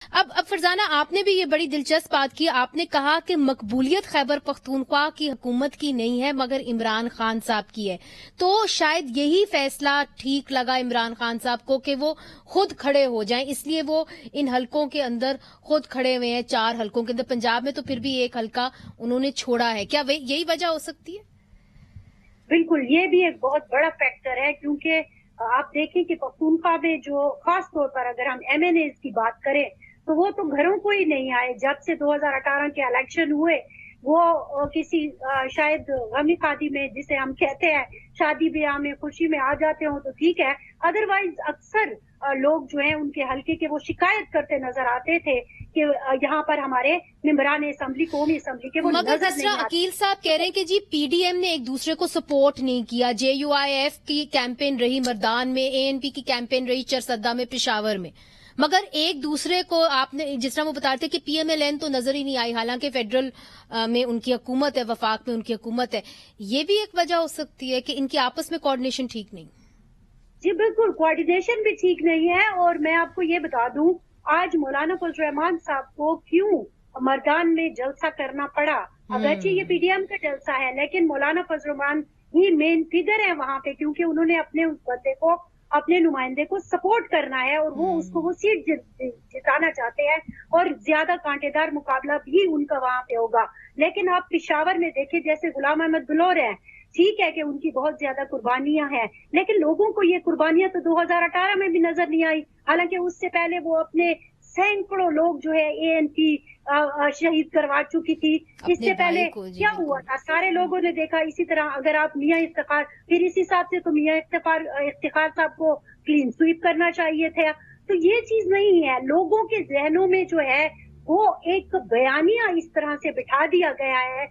اب فرزانہ، آپ نے بھی یہ بڑی دلچسپ بات کی. آپ نے کہا کہ مقبولیت خیبر پختونخوا کی حکومت کی نہیں ہے مگر عمران خان صاحب کی ہے. تو شاید یہی فیصلہ ٹھیک لگا عمران خان صاحب کو کہ وہ خود کھڑے ہو جائیں، اس لیے وہ ان حلقوں کے اندر خود کھڑے ہوئے ہیں. 4 حلقوں کے اندر، پنجاب میں تو پھر بھی ایک حلقہ انہوں نے چھوڑا ہے. کیا یہی وجہ ہو سکتی ہے؟ بالکل، یہ بھی ایک بہت بڑا فیکٹر ہے، کیونکہ آپ دیکھیں کہ پختونخوا میں جو خاص طور پر اگر ہم ایم این ایز کی بات کریں تو وہ تو گھروں کو ہی نہیں آئے. جب سے 2018 کے الیکشن ہوئے وہ کسی شاید غمی خادی میں، جسے ہم کہتے ہیں شادی بیاہ میں، خوشی میں آ جاتے ہوں تو ٹھیک ہے، ادروائز اکثر لوگ جو ہیں ان کے حلقے کے وہ شکایت کرتے نظر آتے تھے کہ یہاں پر ہمارے ممبران اسمبلی، قومی اسمبلی کے وہ مگر نظر جس نہیں طرح آتے. عقیل صاحب کہہ رہے ہیں کہ جی پی ڈی ایم نے ایک دوسرے کو سپورٹ نہیں کیا. جے یو آئی ایف کی کیمپین رہی مردان میں، اے این پی کی کیمپین رہی چرسدہ میں، پشاور میں، مگر ایک دوسرے کو آپ نے جس طرح وہ بتا رہے تھے کہ پی ایم ایل این تو نظر ہی نہیں آئی، حالانکہ فیڈرل میں ان کی حکومت ہے، وفاق میں ان کی حکومت ہے. یہ بھی ایک وجہ ہو سکتی ہے کہ ان کی آپس میں کوآرڈینیشن ٹھیک نہیں. جی بالکل، کوآرڈینیشن بھی ٹھیک نہیں ہے. اور میں آپ کو یہ بتا دوں، آج مولانا فضل الرحمان صاحب کو کیوں مردان میں جلسہ کرنا پڑا. اگرچہ یہ پی ڈی ایم کا جلسہ ہے لیکن مولانا فضل الرحمان ہی مین فگر ہے وہاں پہ، کیونکہ انہوں نے اپنے اس بندے کو، اپنے نمائندے کو سپورٹ کرنا ہے اور وہ اس کو وہ سیٹ جتانا چاہتے ہیں، اور زیادہ کانٹے دار مقابلہ بھی ان کا وہاں پہ ہوگا. لیکن آپ پشاور میں دیکھیں، جیسے غلام احمد بلور ہیں، ٹھیک ہے کہ ان کی بہت زیادہ قربانیاں ہیں لیکن لوگوں کو یہ قربانیاں تو 2018 میں بھی نظر نہیں آئی، حالانکہ اس سے پہلے وہ اپنے سینکڑوں لوگ جو ہے اے این پی شہید کروا چکی تھی. اس سے پہلے کیا ہوا تھا سارے لوگوں نے دیکھا. اسی طرح اگر آپ میاں افتخار، پھر اسی حساب سے تو میاں افتخار صاحب کو کلین سویپ کرنا چاہیے تھا. تو یہ چیز نہیں ہے، لوگوں کے ذہنوں میں جو ہے وہ ایک بیانیہ اس طرح سے بٹھا دیا گیا ہے.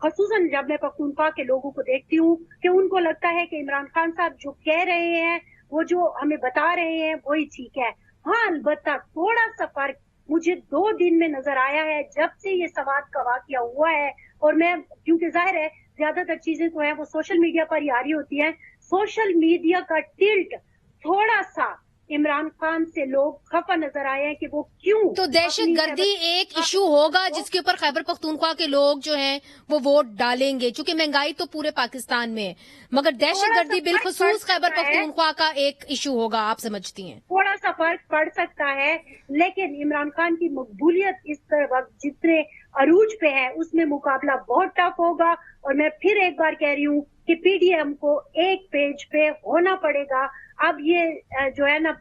خصوصاً جب میں پختونخوا کے لوگوں کو دیکھتی ہوں کہ ان کو لگتا ہے کہ عمران خان صاحب جو کہہ رہے ہیں، وہ جو ہمیں بتا رہے ہیں وہی ٹھیک ہے. ہاں البتہ تھوڑا سا فرق مجھے 2 دن میں نظر آیا ہے جب سے یہ سوات کا واقعہ ہوا ہے. اور میں، کیونکہ ظاہر ہے زیادہ تر چیزیں تو ہیں وہ سوشل میڈیا پر ہی آ رہی ہوتی ہیں، سوشل میڈیا کا ٹلٹ تھوڑا سا عمران خان سے لوگ خفا نظر آئے ہیں کہ وہ کیوں. تو دہشت گردی ایک ایشو ہوگا جس کے اوپر خیبر پختونخوا کے لوگ جو ہیں وہ ووٹ ڈالیں گے، چونکہ مہنگائی تو پورے پاکستان میں ہے، مگر دہشت گردی بالخصوص خیبر پختونخوا کا ایک ایشو ہوگا، آپ سمجھتی ہیں؟ تھوڑا سا فرق پڑ سکتا ہے، لیکن عمران خان کی مقبولیت اس وقت جتنے عروج پہ ہے اس میں مقابلہ بہت ٹف ہوگا. اور میں پھر ایک بار کہہ رہی ہوں کہ پی ڈی ایم کو ایک پیج پہ ہونا پڑے گا. اب یہ جو ہے نا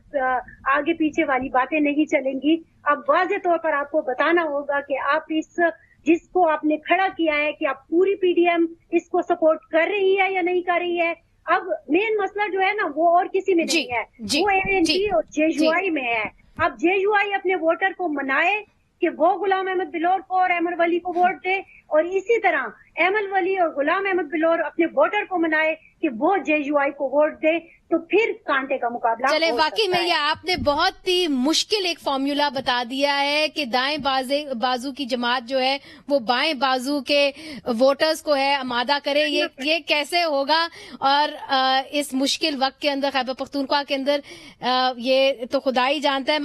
آگے پیچھے والی باتیں نہیں چلیں گی. اب واضح طور پر آپ کو بتانا ہوگا کہ آپ جس کو آپ نے کھڑا کیا ہے کہ آپ پوری پی ڈی ایم اس کو سپورٹ کر رہی ہے یا نہیں کر رہی ہے. اب مین مسئلہ جو ہے نا وہ اور کسی میں نہیں ہے، وہ اے این پی اور جے یو آئی میں ہے. اب جے یو آئی اپنے ووٹر کو منائے کہ وہ غلام احمد بلور کو اور احمد ولی کو ووٹ دے، اور اسی طرح احمد ولی اور غلام احمد بلور اپنے ووٹر کو منائے کہ وہ جے یو آئی کو ووٹ دے، تو پھر کانٹے کا مقابلہ ہو سکتا ہے. واقعی میں یہ آپ نے بہت ہی مشکل ایک فارمولا بتا دیا ہے کہ دائیں بازو کی جماعت جو ہے وہ بائیں بازو کے ووٹرز کو ہے آمادہ کرے. یہ کیسے ہوگا؟ اور اس مشکل وقت کے اندر خیبر پختونخوا کے اندر یہ تو خدا ہی جانتا ہے.